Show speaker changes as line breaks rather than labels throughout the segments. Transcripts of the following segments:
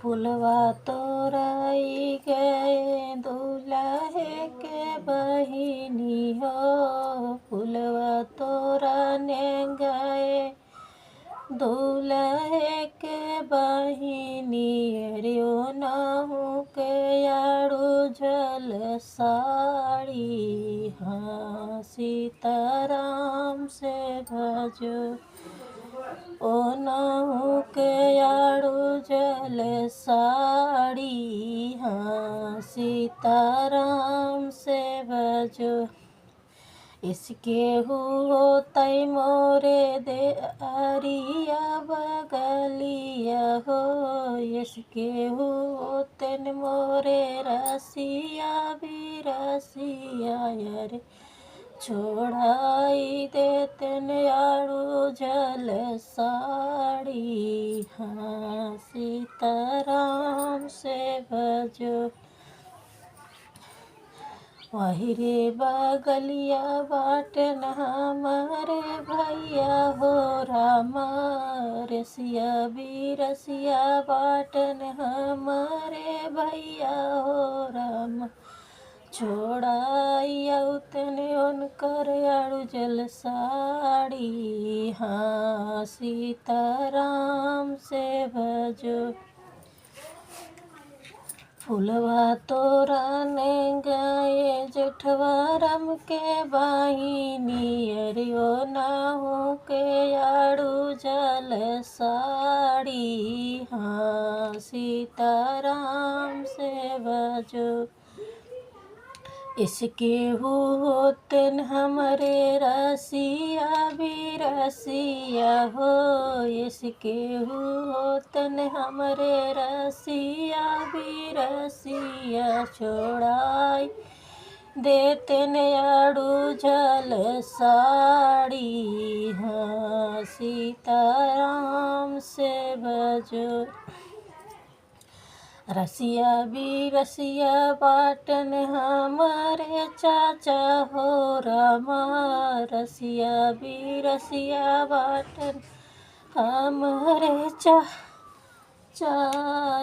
फुलवा तोराई गए दूल्हे के बहिनी हो, फुलवा तोराने गए दूल्हे के बहिनी। अरियो नाहू के याड़ू जल साड़ी, हाँ सीताराम से भजो। ओ नाहू के याड़ू जल साड़ी, हाँ सीताराम से भजो। इसके होतै मोरे दे अरिया बगलिया हो, इसके होतन मोरे रसिया भी रसिया। यार छोड़ाई देतन याड़ू जल साड़ी, हाँ सीताराम से भजो। वही रे बगलिया बाटन हमारे भैया हो रामा, रसिया भी रसिया बाटन हमारे भैया हो रामा। छोड़ाई औतन उनकर याड़ू जल साड़ी, हाँ सीताराम से भजो। फुलवा तोराने गए जेठवारम के बहिनी। अरियो नाहू के याड़ू जल साड़ी, हाँ सीताराम से भजो। इसके होतन हमरे रसिया भी रसिया हो, इसके होतन हमरे रसिया भी रसिया। छोड़ाई देतन याड़ू जल साड़ी, हाँ सीताराम से भजो। रसिया भी रसिया बाटन हमारे चाचा हो रामा, रसिया भी रसिया बाटन हमारे चाचा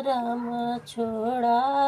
रामा। छोड़ा